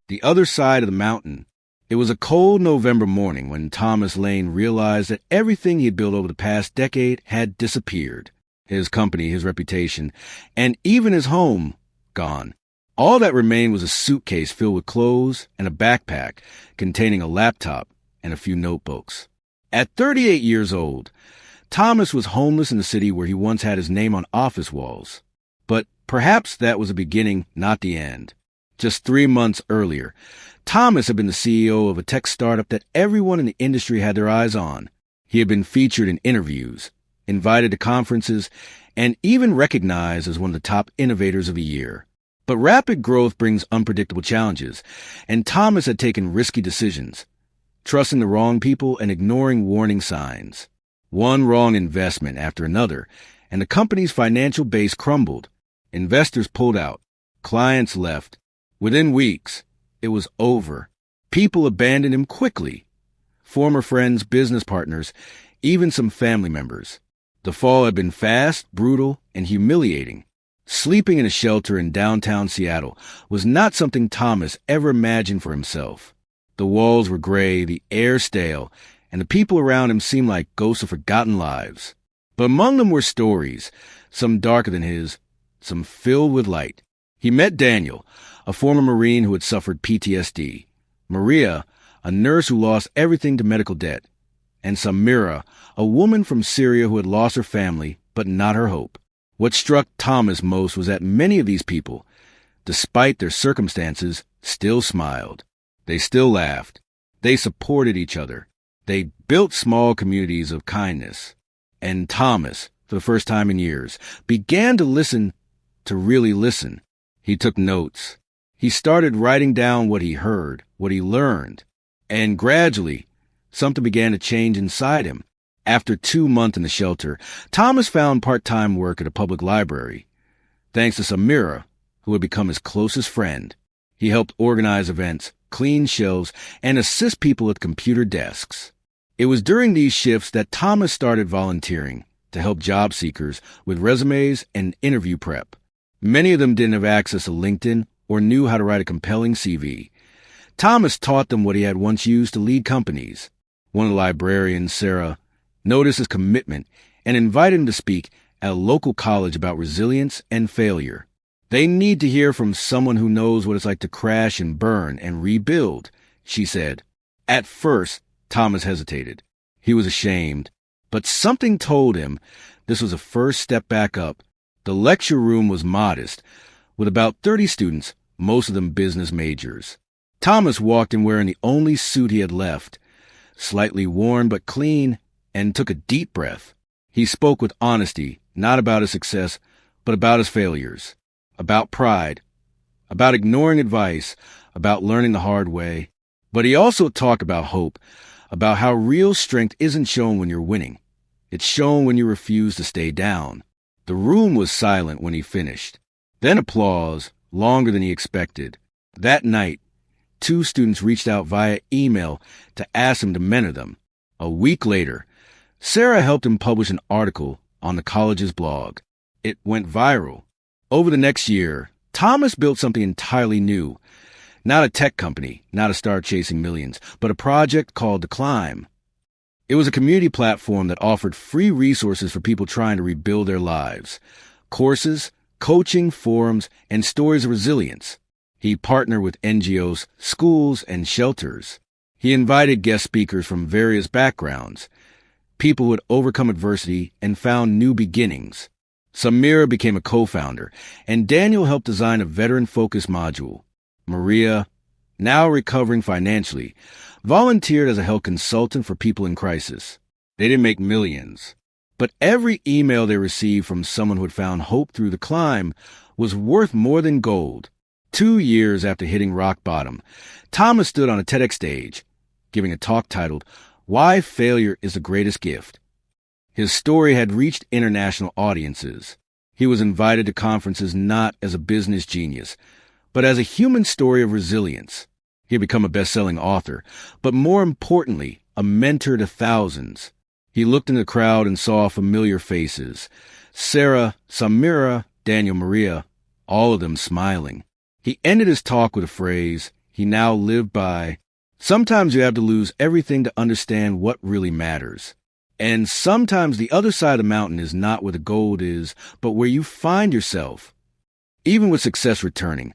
The other side of the mountain. It was a cold November morning when Thomas Lane realized that everything he had built over the past decade had disappeared. His company, his reputation, and even his home gone. All that remained was a suitcase filled with clothes and a backpack containing a laptop and a few notebooks. At 38 years old, Thomas was homeless in the city where he once had his name on office walls. But perhaps that was the beginning, not the end. Just 3 months earlier, Thomas had been the CEO of a tech startup that everyone in the industry had their eyes on. He had been featured in interviews, invited to conferences, and even recognized as one of the top innovators of the year. But rapid growth brings unpredictable challenges, and Thomas had taken risky decisions, trusting the wrong people and ignoring warning signs. One wrong investment after another, and the company's financial base crumbled. Investors pulled out. Clients left. Within weeks, it was over. People abandoned him quickly. Former friends, business partners, even some family members. The fall had been fast, brutal, and humiliating. Sleeping in a shelter in downtown Seattle was not something Thomas ever imagined for himself. The walls were gray, the air stale, and the people around him seemed like ghosts of forgotten lives. But among them were stories, some darker than his, some filled with light. He met Daniel, a former Marine who had suffered PTSD, Maria, a nurse who lost everything to medical debt, and Samira, a woman from Syria who had lost her family, but not her hope. What struck Thomas most was that many of these people, despite their circumstances, still smiled. They still laughed. They supported each other. They built small communities of kindness. And Thomas, for the first time in years, began to listen, to really listen. He took notes. He started writing down what he heard, what he learned. And gradually, something began to change inside him. After 2 months in the shelter, Thomas found part-time work at a public library. Thanks to Samira, who had become his closest friend, he helped organize events, clean shelves, and assist people at computer desks. It was during these shifts that Thomas started volunteering to help job seekers with resumes and interview prep. Many of them didn't have access to LinkedIn or knew how to write a compelling CV. Thomas taught them what he had once used to lead companies. One of the librarians, Sarah, noticed his commitment and invited him to speak at a local college about resilience and failure. They need to hear from someone who knows what it's like to crash and burn and rebuild, she said. At first, Thomas hesitated. He was ashamed, but something told him this was a first step back up. The lecture room was modest, with about 30 students, most of them business majors. Thomas walked in wearing the only suit he had left, slightly worn but clean, and took a deep breath. He spoke with honesty, not about his success, but about his failures, about pride, about ignoring advice, about learning the hard way. But he also talked about hope, about how real strength isn't shown when you're winning. It's shown when you refuse to stay down. The room was silent when he finished. Then applause, longer than he expected. That night, 2 students reached out via email to ask him to mentor them. A week later, Sarah helped him publish an article on the college's blog. It went viral. Over the next year, Thomas built something entirely new. Not a tech company, not a star chasing millions, but a project called The Climb. It was a community platform that offered free resources for people trying to rebuild their lives. Courses, coaching, forums, and stories of resilience. He partnered with NGOs, schools, and shelters. He invited guest speakers from various backgrounds, people who had overcome adversity and found new beginnings. Samira became a co-founder, and Daniel helped design a veteran-focused module. Maria, now recovering financially, volunteered as a health consultant for people in crisis. They didn't make millions, but every email they received from someone who had found hope through the climb was worth more than gold. 2 years after hitting rock bottom, Thomas stood on a TEDx stage, giving a talk titled, "Why Failure is the Greatest Gift." His story had reached international audiences. He was invited to conferences not as a business genius, but as a human story of resilience. He had become a best-selling author, but more importantly, a mentor to thousands. He looked in the crowd and saw familiar faces. Sarah, Samira, Daniel, Maria, all of them smiling. He ended his talk with a phrase he now lived by, sometimes you have to lose everything to understand what really matters. And sometimes the other side of the mountain is not where the gold is, but where you find yourself. Even with success returning,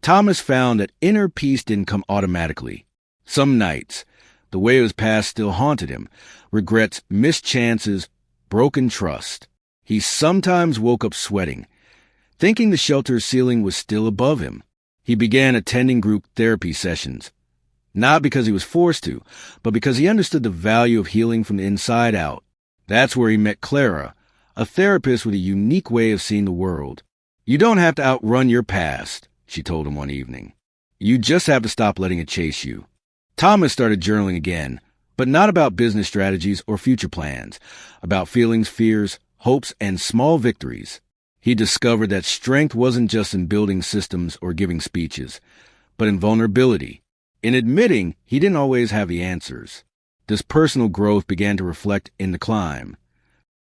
Thomas found that inner peace didn't come automatically. Some nights, the way of his past still haunted him. Regrets, missed chances, broken trust. He sometimes woke up sweating, thinking the shelter's ceiling was still above him. He began attending group therapy sessions, not because he was forced to, but because he understood the value of healing from the inside out. That's where he met Clara, a therapist with a unique way of seeing the world. You don't have to outrun your past, she told him one evening. You just have to stop letting it chase you. Thomas started journaling again, but not about business strategies or future plans, about feelings, fears, hopes, and small victories. He discovered that strength wasn't just in building systems or giving speeches, but in vulnerability, in admitting he didn't always have the answers. This personal growth began to reflect in the climb.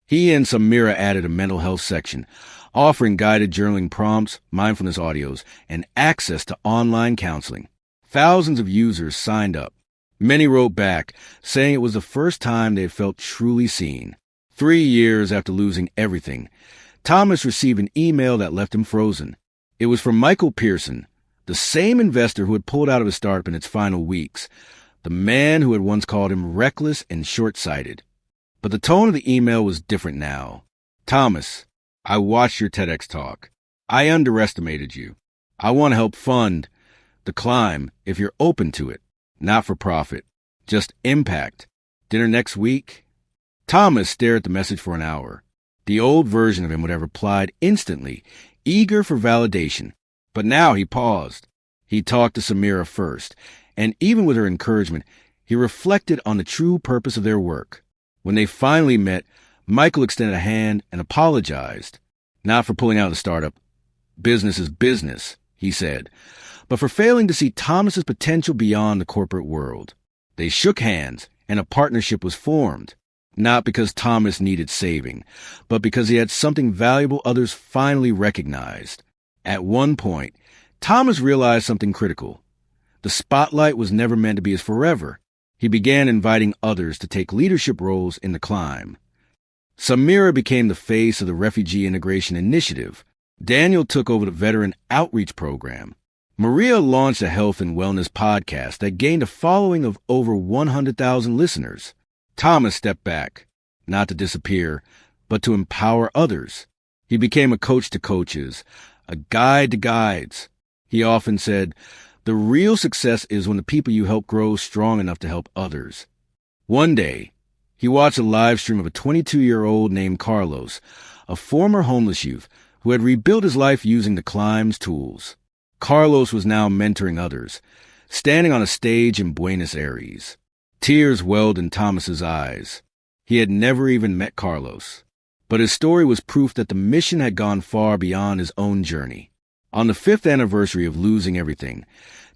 He and Samira added a mental health section, offering guided journaling prompts, mindfulness audios, and access to online counseling. Thousands of users signed up. Many wrote back, saying it was the first time they had felt truly seen. 3 years after losing everything, Thomas received an email that left him frozen. It was from Michael Pearson, the same investor who had pulled out of his startup in its final weeks, the man who had once called him reckless and short-sighted. But the tone of the email was different now. Thomas, I watched your TEDx talk. I underestimated you. I want to help fund the climb if you're open to it. Not for profit, just impact. Dinner next week? Thomas stared at the message for an hour. The old version of him would have replied instantly, eager for validation. But now he paused. He talked to Samira first, and even with her encouragement, he reflected on the true purpose of their work. When they finally met, Michael extended a hand and apologized. Not for pulling out of the startup. Business is business, he said, but for failing to see Thomas's potential beyond the corporate world. They shook hands, and a partnership was formed. Not because Thomas needed saving, but because he had something valuable others finally recognized. At one point, Thomas realized something critical. The spotlight was never meant to be his forever. He began inviting others to take leadership roles in the climb. Samira became the face of the Refugee Integration Initiative. Daniel took over the Veteran Outreach Program. Maria launched a health and wellness podcast that gained a following of over 100,000 listeners. Thomas stepped back, not to disappear, but to empower others. He became a coach to coaches, a guide to guides. He often said, the real success is when the people you help grow strong enough to help others. One day, he watched a live stream of a 22-year-old named Carlos, a former homeless youth who had rebuilt his life using the climb's tools. Carlos was now mentoring others, standing on a stage in Buenos Aires. Tears welled in Thomas's eyes. He had never even met Carlos, but his story was proof that the mission had gone far beyond his own journey. On the 5th anniversary of losing everything,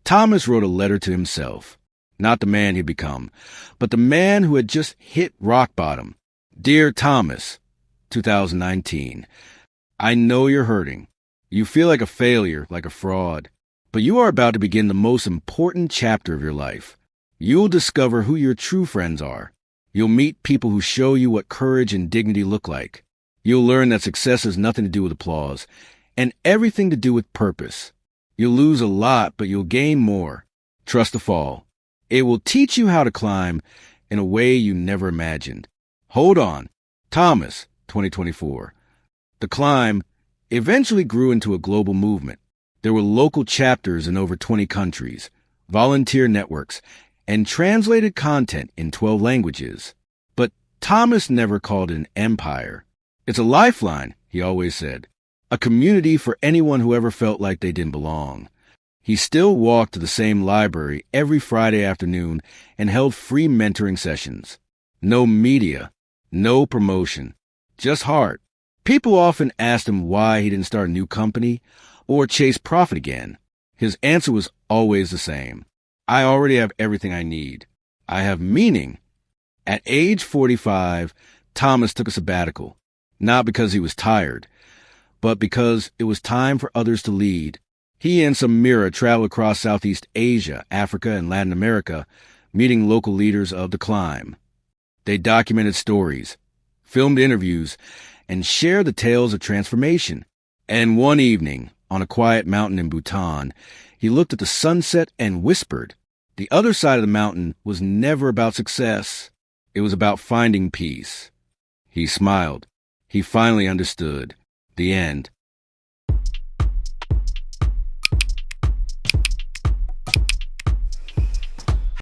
Thomas wrote a letter to himself, not the man he'd become, but the man who had just hit rock bottom. Dear Thomas, 2019, I know you're hurting. You feel like a failure, like a fraud, but you are about to begin the most important chapter of your life. You'll discover who your true friends are. You'll meet people who show you what courage and dignity look like. You'll learn that success has nothing to do with applause and everything to do with purpose. You'll lose a lot, but you'll gain more. Trust the fall. It will teach you how to climb in a way you never imagined. Hold on. Thomas, 2024. The climb eventually grew into a global movement. There were local chapters in over 20 countries, volunteer networks, and translated content in 12 languages. But Thomas never called it an empire. It's a lifeline, he always said, a community for anyone who ever felt like they didn't belong. He still walked to the same library every Friday afternoon and held free mentoring sessions. No media, no promotion, just heart. People often asked him why he didn't start a new company or chase profit again. His answer was always the same. I already have everything I need. I have meaning. At age 45, Thomas took a sabbatical, not because he was tired, but because it was time for others to lead. He and Samira traveled across Southeast Asia, Africa, and Latin America, meeting local leaders of the climb. They documented stories, filmed interviews, and shared the tales of transformation. And one evening, on a quiet mountain in Bhutan, he looked at the sunset and whispered, "The other side of the mountain was never about success. It was about finding peace." He smiled. He finally understood. The end.